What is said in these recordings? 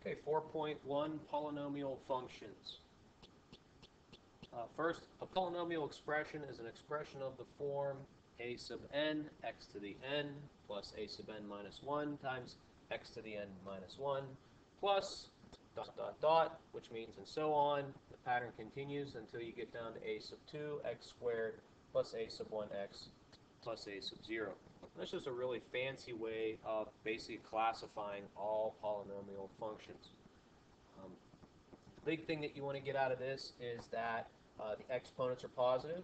Okay, 4.1 polynomial functions. First, a polynomial expression is an expression of the form a sub n, x to the n, plus a sub n minus 1 times x to the n minus 1, plus dot dot dot, which means and so on. The pattern continues until you get down to a sub 2, x squared, plus a sub 1x, plus a sub 0. That's just a really fancy way of basically classifying all polynomial functions. The big thing that you want to get out of this is that the exponents are positive.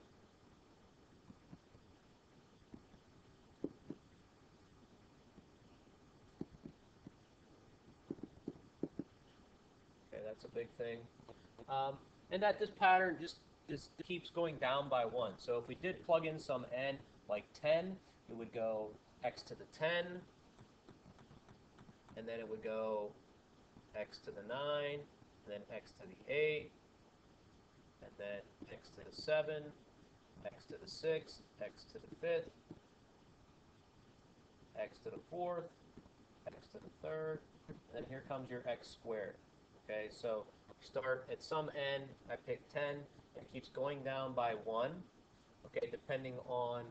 Okay, that's a big thing. And that this pattern just keeps going down by 1. So if we did plug in some n, like 10, it would go x to the 10, and then it would go x to the 9, and then x to the 8, and then x to the 7, x to the 6, x to the 5th, x to the 4th, x to the 3rd, and then here comes your x squared. Okay, so start at some n, I pick 10, and it keeps going down by 1. Okay, depending on,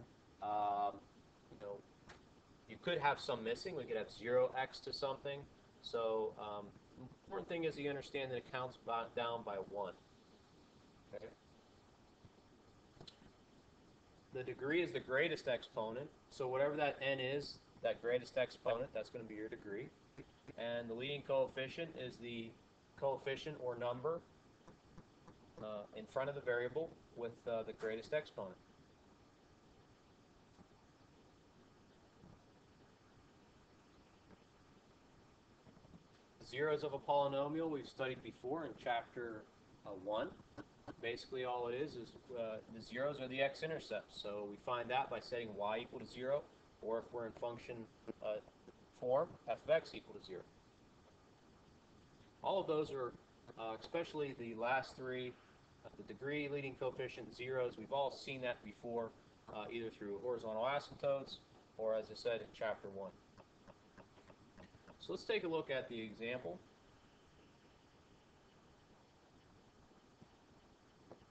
you could have some missing. We could have 0x to something. So the important thing is you understand that it counts down by 1. Okay. The degree is the greatest exponent. So whatever that n is, that greatest exponent, that's going to be your degree. And the leading coefficient is the coefficient or number in front of the variable with the greatest exponent. Zeros of a polynomial we've studied before in chapter 1. Basically all it is the zeros are the x-intercepts. So we find that by setting y equal to 0, or if we're in function form, f of x equal to 0. All of those are, especially the last three, the degree, leading coefficient, zeros, we've all seen that before, either through horizontal asymptotes or, as I said, in chapter 1. So let's take a look at the example.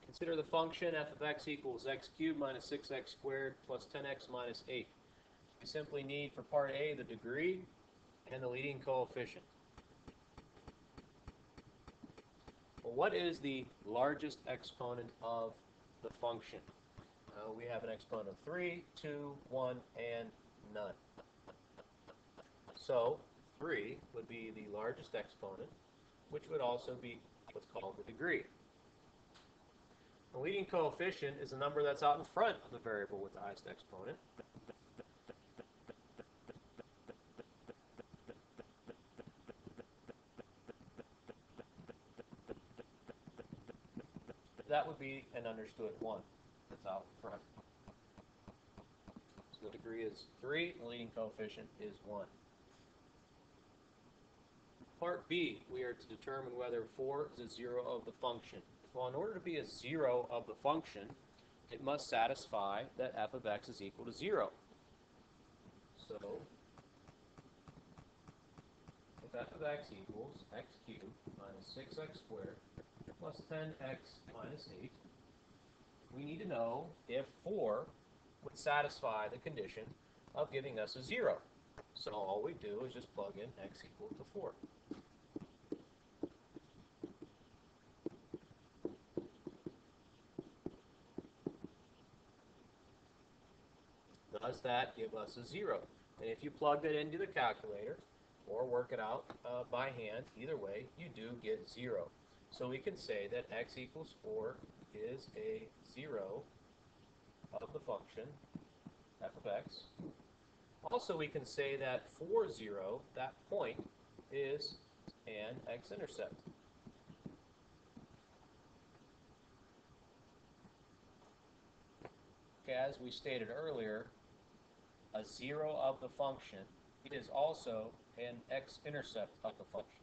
Consider the function f of x equals x cubed minus 6x squared plus 10x minus 8. We simply need, for part A, the degree and the leading coefficient. Well, what is the largest exponent of the function? We have an exponent of 3, 2, 1, and none. So 3 would be the largest exponent, which would also be what's called the degree. The leading coefficient is the number that's out in front of the variable with the highest exponent. That would be an understood 1 that's out in front. So the degree is 3, the leading coefficient is 1. Part B, we are to determine whether 4 is a 0 of the function. Well, in order to be a 0 of the function, it must satisfy that f of x is equal to 0. So, if f of x equals x cubed minus 6x squared plus 10x minus 8, we need to know if 4 would satisfy the condition of giving us a 0. So all we do is just plug in x equal to 4. Does that give us a 0? And if you plug that into the calculator or work it out by hand, either way, you do get 0. So we can say that x equals 4 is a 0 of the function f of x. Also, we can say that for 0, that point is an x-intercept. Okay, as we stated earlier, a 0 of the function is also an x-intercept of the function.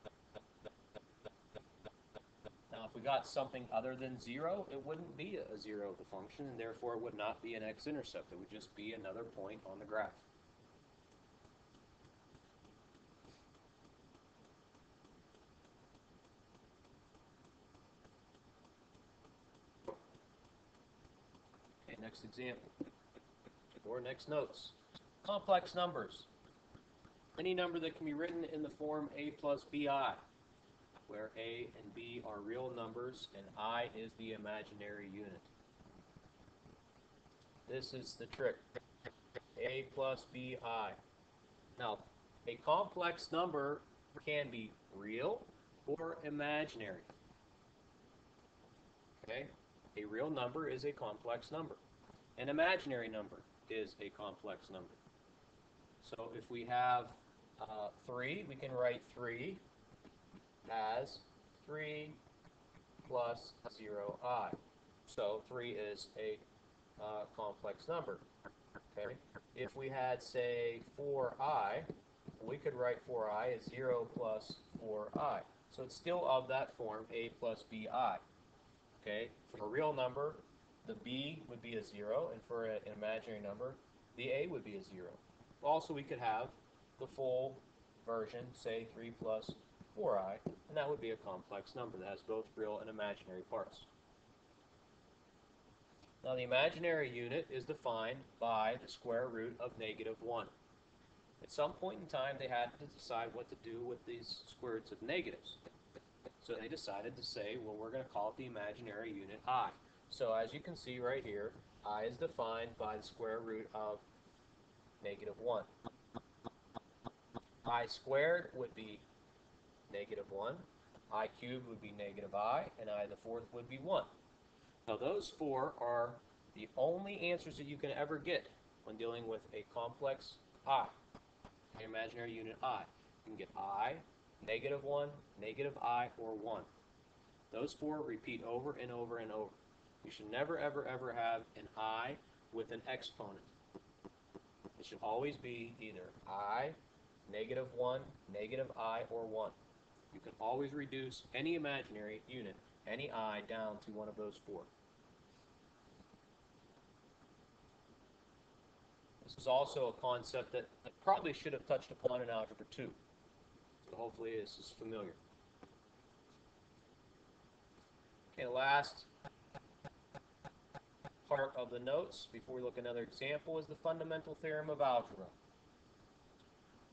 Now, if we got something other than 0, it wouldn't be a 0 of the function, and therefore it would not be an x-intercept. It would just be another point on the graph. next example, or next notes. Complex numbers. Any number that can be written in the form a plus bi, where a and b are real numbers and I is the imaginary unit. This is the trick. A plus bi. Now, a complex number can be real or imaginary. Okay? A real number is a complex number. An imaginary number is a complex number. So if we have 3, we can write 3 as 3 plus 0i. So 3 is a complex number. Okay? If we had, say, 4i, we could write 4i as 0 plus 4i. So it's still of that form, a plus bi. Okay? For a real number, the b would be a 0, and for an imaginary number, the a would be a 0. Also, we could have the full version, say 3 plus 4i, and that would be a complex number that has both real and imaginary parts. Now, the imaginary unit is defined by the square root of -1. At some point in time, they had to decide what to do with these square roots of negatives. So they decided to say, well, we're going to call it the imaginary unit I. So as you can see right here, I is defined by the square root of -1. I squared would be -1, I cubed would be -I, and I the fourth would be 1. Now those four are the only answers that you can ever get when dealing with a complex I, an imaginary unit I. You can get I, -1, -I, or 1. Those four repeat over and over and over. You should never, ever, ever have an I with an exponent. It should always be either I, -1, -I, or 1. You can always reduce any imaginary unit, any I, down to one of those four. This is also a concept that I probably should have touched upon in Algebra 2. So hopefully this is familiar. Okay, last part of the notes before we look at another example is the fundamental theorem of algebra.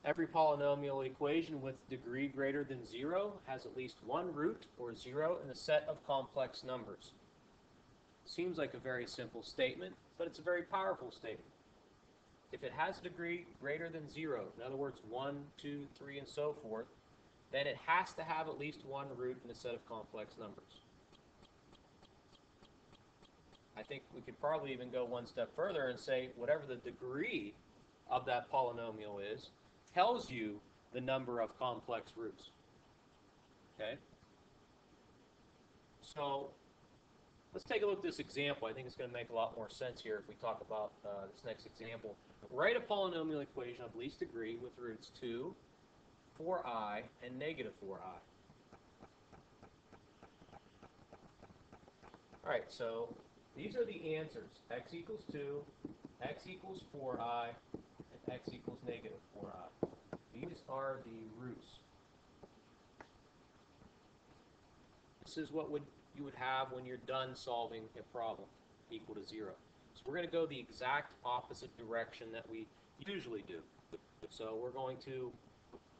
Every polynomial equation with degree greater than 0 has at least one root, or 0, in the set of complex numbers. Seems like a very simple statement, but it's a very powerful statement. If it has a degree greater than 0, in other words 1, 2, 3, and so forth, then it has to have at least one root in a set of complex numbers. I think we could probably even go one step further and say whatever the degree of that polynomial is tells you the number of complex roots. Okay? So let's take a look at this example. I think it's going to make a lot more sense here if we talk about this next example. Write a polynomial equation of least degree with roots 2, 4i, and -4i. All right, so these are the answers. X equals 2, x equals 4i, and x equals -4i. These are the roots. This is what you would have when you're done solving a problem equal to 0. So we're going to go the exact opposite direction that we usually do. So we're going to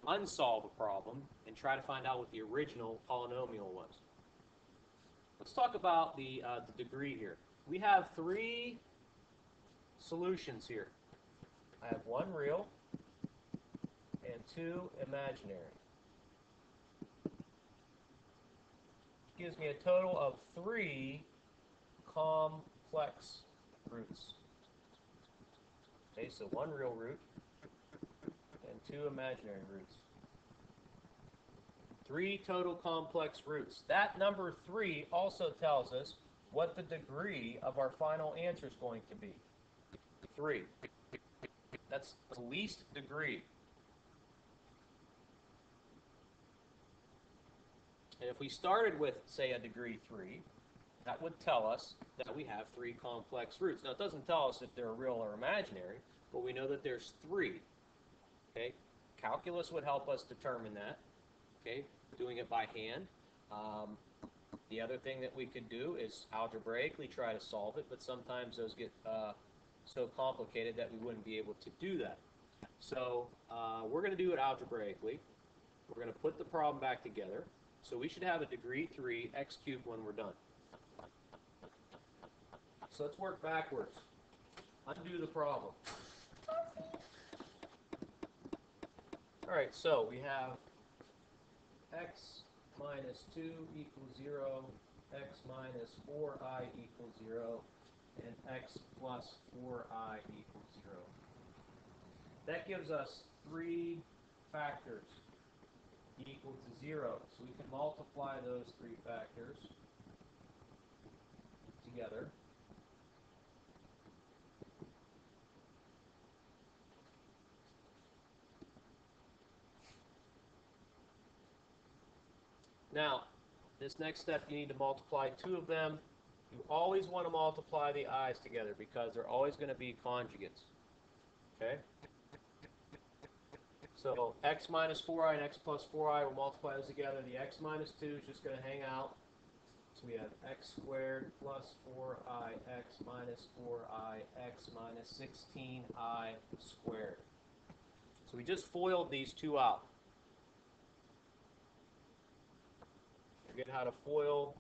unsolve a problem and try to find out what the original polynomial was. Let's talk about the degree here. We have 3 solutions here. I have 1 real and 2 imaginary. Gives me a total of 3 complex roots. Okay, so 1 real root and 2 imaginary roots. 3 total complex roots. That number 3 also tells us what the degree of our final answer is going to be. 3. That's the least degree. And if we started with, say, a degree 3, that would tell us that we have 3 complex roots. Now, it doesn't tell us if they're real or imaginary, but we know that there's 3. Okay? Calculus would help us determine that. Okay? Doing it by hand. The other thing that we could do is algebraically try to solve it, but sometimes those get so complicated that we wouldn't be able to do that. So we're going to do it algebraically. We're going to put the problem back together. So we should have a degree 3 x cubed when we're done. So let's work backwards. Undo the problem. All right, so we have x minus 2 equals 0, x minus 4i equals 0, and x plus 4i equals 0. That gives us 3 factors equal to 0. So we can multiply those 3 factors together. Now, this next step, you need to multiply 2 of them. You always want to multiply the i's together because they're always going to be conjugates. Okay? So x minus 4i and x plus 4i, we'll multiply those together. The x minus 2 is just going to hang out. So we have x squared plus 4i, x minus 4i, x minus 16i squared. So we just FOILed these 2 out. Forget how to FOIL.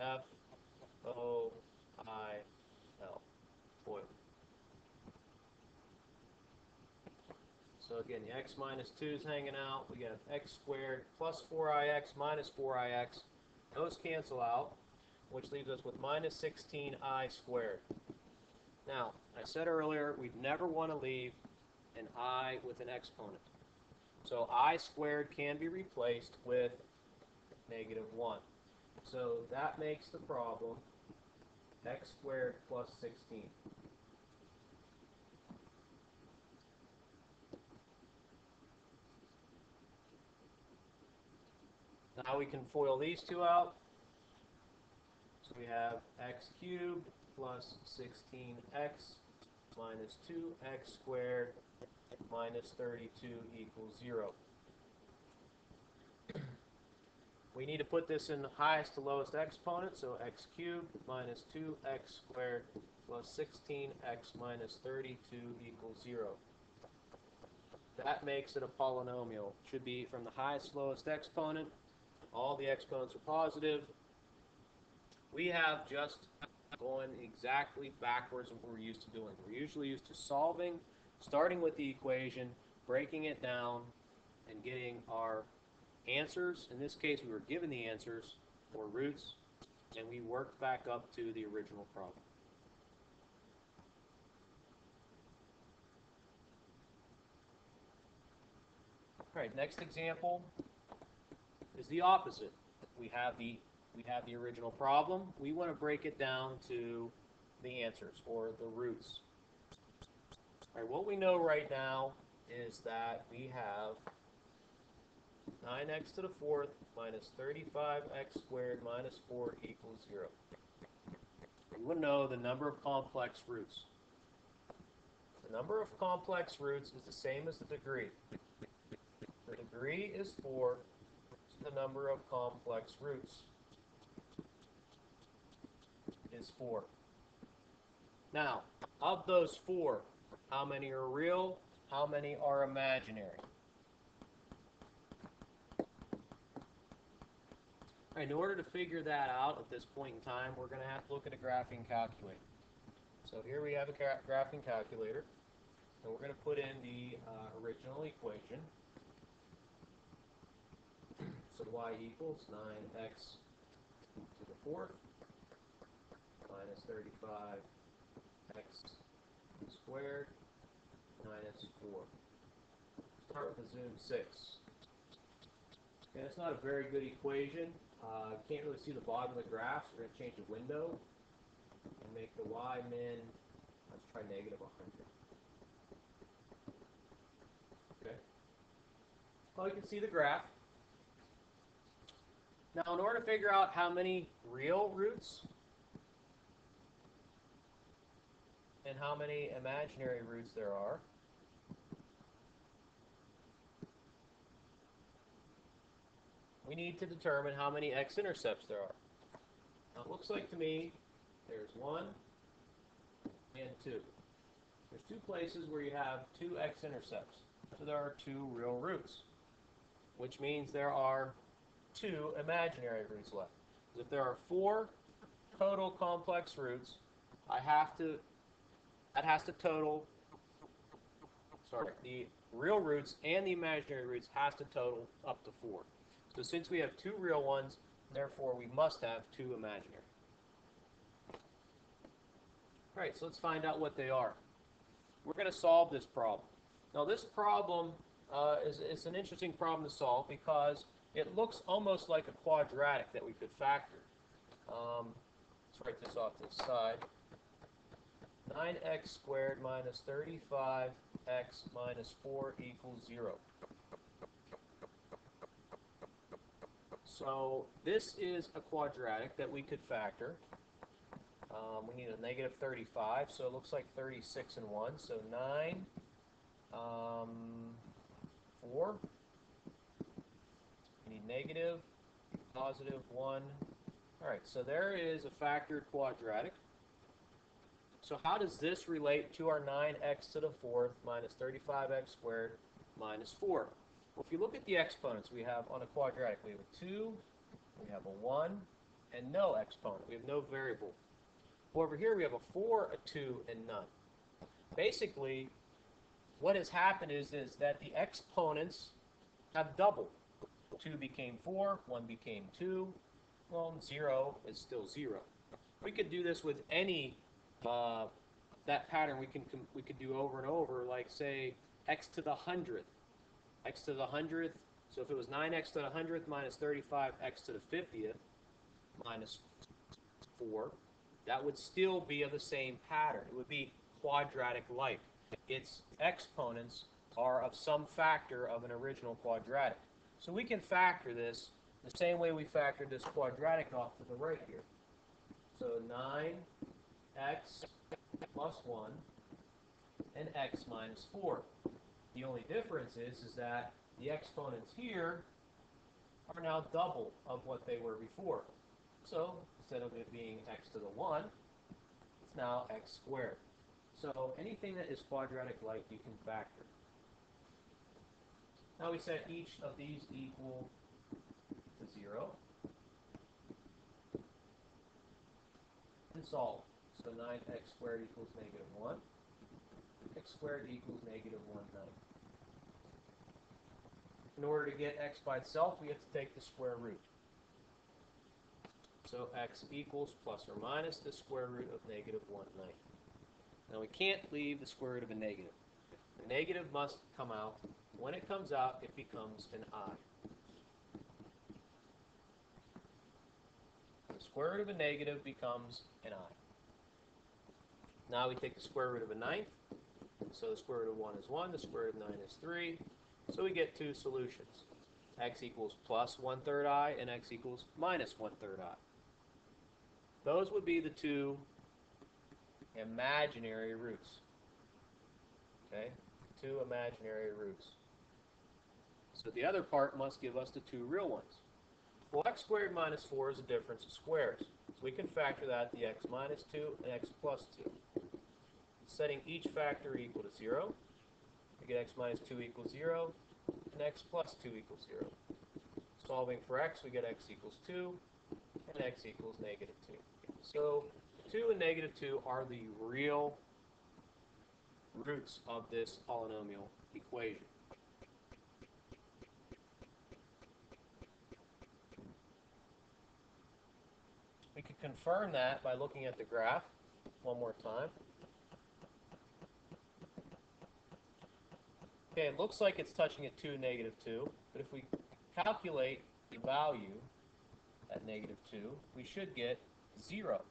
F-O-I-L. FOIL. So again, the x minus 2 is hanging out. We have x squared plus 4ix minus 4ix. Those cancel out, which leaves us with minus 16i squared. Now, I said earlier, we'd never want to leave an I with an exponent. So I squared can be replaced with -1. So that makes the problem x squared plus 16. Now we can FOIL these 2 out. So we have x cubed plus 16x minus 2x squared minus 32 equals 0. We need to put this in the highest to lowest exponent, so x cubed minus 2x squared plus 16x minus 32 equals 0. That makes it a polynomial. It should be from the highest to lowest exponent. All the exponents are positive. We have just going exactly backwards of what we're used to doing. We're usually used to solving, starting with the equation, breaking it down, and getting our answers. In this case, we were given the answers, or roots, and we worked back up to the original problem. All right, next example is the opposite. We have the original problem. We want to break it down to the answers, or the roots. All right, what we know right now is that we have 9x to the 4th minus 35x squared minus 4 equals 0. We want to know the number of complex roots. The number of complex roots is the same as the degree. The degree is 4, so the number of complex roots is 4. Now, of those 4, how many are real? How many are imaginary? All right, in order to figure that out at this point in time, we're going to have to look at a graphing calculator. So here we have a graphing calculator, and we're going to put in the original equation. So y equals 9x to the 4th minus 35x squared minus 4. Start with the zoom 6. And it's not a very good equation. Can't really see the bottom of the graph, so we're going to change the window and make the y min, let's try -100. Okay. Well, you can see the graph. Now, in order to figure out how many real roots and how many imaginary roots there are, we need to determine how many x-intercepts there are. Now, it looks like to me there's 1 and 2. There's 2 places where you have 2 x-intercepts. So there are 2 real roots, which means there are 2 imaginary roots left. If there are 4 total complex roots, that has to total, the real roots and the imaginary roots has to total up to 4. So since we have 2 real ones, therefore we must have 2 imaginary. All right, so let's find out what they are. We're going to solve this problem. Now this problem is an interesting problem to solve because it looks almost like a quadratic that we could factor. Let's write this off to the side. 9x squared minus 35x minus 4 equals 0. So this is a quadratic that we could factor. We need a negative 35, so it looks like 36 and 1. So 9, 4. We need negative, positive, 1. All right, so there is a factored quadratic. So how does this relate to our 9x to the 4th minus 35x squared minus 4? Well, if you look at the exponents we have on a quadratic, we have a 2, we have a 1, and no exponent. We have no variable. Well, over here we have a 4, a 2, and none. Basically, what has happened is that the exponents have doubled. 2 became 4, 1 became 2. Well, 0 is still 0. We could do this with any that pattern. We could do over and over, like say x to the 100th, x to the 100th. So if it was 9x to the 100th minus 35x to the 50th minus 4, that would still be of the same pattern. It would be quadratic-like. Its exponents are of some factor of an original quadratic. So we can factor this the same way we factored this quadratic off to the right here. So 9x plus 1 and x minus 4. The only difference is that the exponents here are now double of what they were before. So instead of it being x to the 1, it's now x squared. So anything that is quadratic-like you can factor. Now we set each of these equal to 0 and solve. So 9x squared equals negative 1. X squared equals negative 1/9. In order to get x by itself, we have to take the square root. So x equals plus or minus the square root of negative 1/9. Now we can't leave the square root of a negative. The negative must come out. When it comes out, it becomes an I. The square root of a negative becomes an I. Now we take the square root of a 9th. So the square root of 1 is 1. The square root of 9 is 3. So we get 2 solutions. X equals plus 1/3 I and x equals minus 1/3 I. Those would be the 2 imaginary roots. Okay? 2 imaginary roots. So the other part must give us the 2 real ones. Well, x squared minus 4 is a difference of squares. So we can factor that, the x minus 2 and x plus 2. Setting each factor equal to 0, we get x minus 2 equals 0, and x plus 2 equals 0. Solving for x, we get x equals 2, and x equals negative 2. So 2 and negative 2 are the real roots of this polynomial equation. We could confirm that by looking at the graph one more time. Okay, it looks like it's touching at 2, negative 2, but if we calculate the value at negative 2, we should get 0.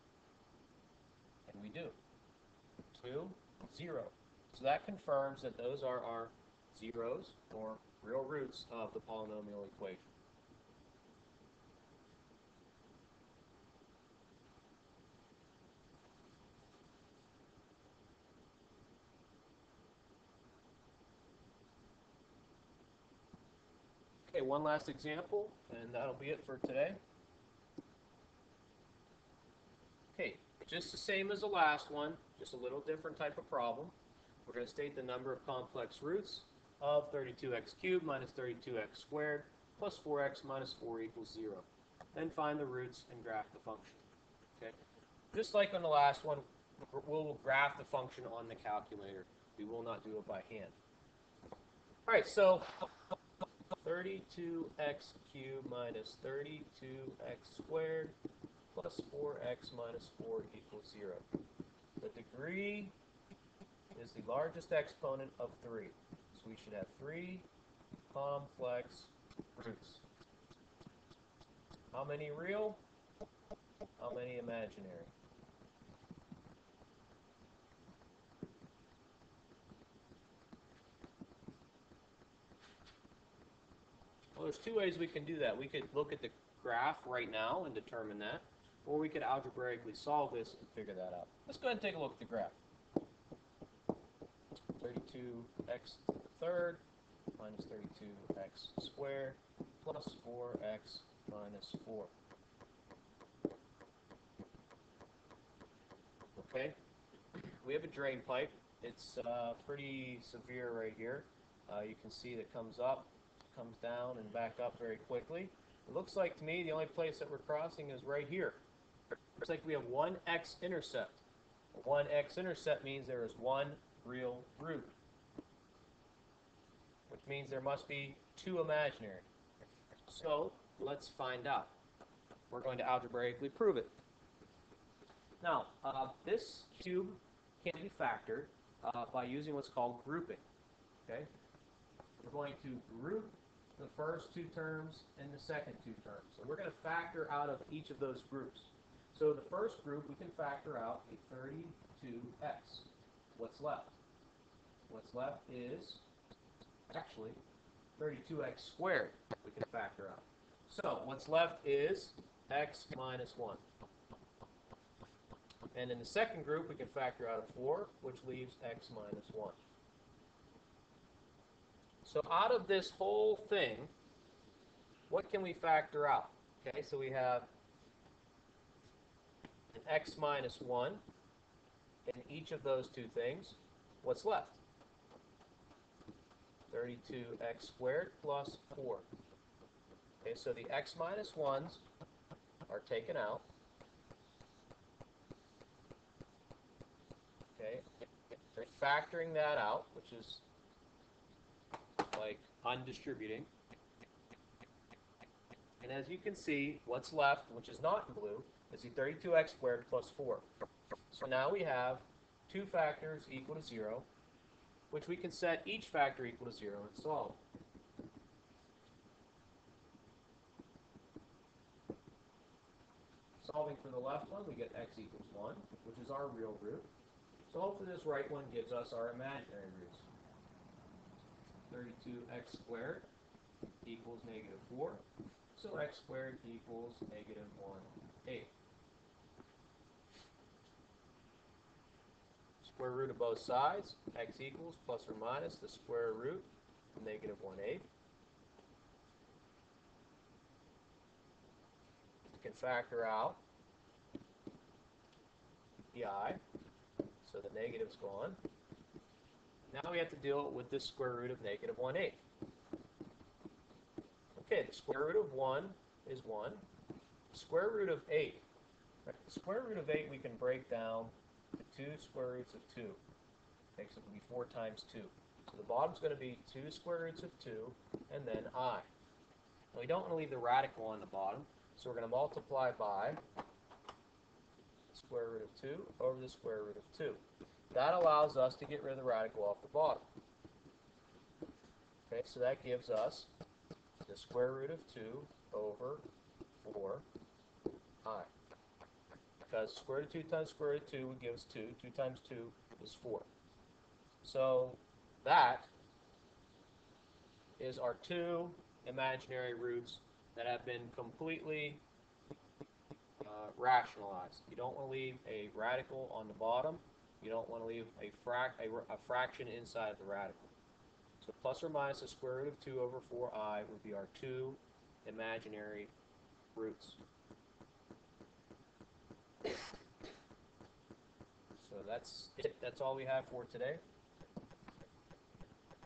And we do. 2, 0. So that confirms that those are our zeros, or real roots, of the polynomial equation. Okay, Okay, one last example, and that'll be it for today. Okay, just the same as the last one, just a little different type of problem. We're going to state the number of complex roots of 32x cubed minus 32x squared plus 4x minus 4 equals 0. Then find the roots and graph the function. Okay, just like on the last one, we'll graph the function on the calculator. We will not do it by hand. All right, so 32x cubed minus 32x squared plus 4x minus 4 equals 0. The degree is the largest exponent of 3. So we should have 3 complex roots. How many real? How many imaginary? Well, there's two ways we can do that. We could look at the graph right now and determine that, or we could algebraically solve this and figure that out. Let's go ahead and take a look at the graph. 32x to the third minus 32x squared plus 4x minus 4. Okay, we have a drain pipe. It's pretty severe right here. You can see that comes up, comes down, and back up very quickly. It looks like to me the only place that we're crossing is right here. Looks like we have one x-intercept. One x-intercept means there is one real root, which means there must be two imaginary. So let's find out. We're going to algebraically prove it. Now, this cube can be factored by using what's called grouping. Okay, we're going to group the first two terms and the second two terms. So we're going to factor out of each of those groups. So the first group, we can factor out a 32x. What's left? What's left is actually 32x squared we can factor out. So what's left is x minus 1. And in the second group, we can factor out a 4, which leaves x minus 1. So out of this whole thing, what can we factor out? Okay, so we have an x minus 1 in each of those two things. What's left? 32x squared plus 4. Okay, so the x minus 1s are taken out. Okay, factoring that out, which is like undistributing. And as you can see, what's left, which is not in blue, is the 32x squared plus 4. So now we have two factors equal to 0, which we can set each factor equal to 0 and solve. Solving for the left one, we get x equals 1, which is our real root. Solve for this right one gives us our imaginary roots. 32x squared equals negative 4. So x squared equals negative 1/8. Square root of both sides, x equals plus or minus the square root of negative 1/8. You can factor out the I, so the negative's gone. Now we have to deal with this square root of negative 1/8. Okay, the square root of 1 is 1. The square root of 8. Right, the square root of 8 we can break down to 2 square roots of 2. Makes it be 4 times 2. So the bottom's going to be 2 square roots of 2, and then I. Now we don't want to leave the radical on the bottom, so we're going to multiply by the square root of 2 over the square root of 2. That allows us to get rid of the radical off the bottom. Okay, so that gives us the square root of 2 over 4i. Because square root of 2 times square root of 2 would give us 2. 2 times 2 is 4. So that is our two imaginary roots that have been completely rationalized. You don't want to leave a radical on the bottom. You don't want to leave a fraction inside the radical. So So plus or minus the square root of 2 over 4I would be our two imaginary roots. So that's it. That's all we have for today.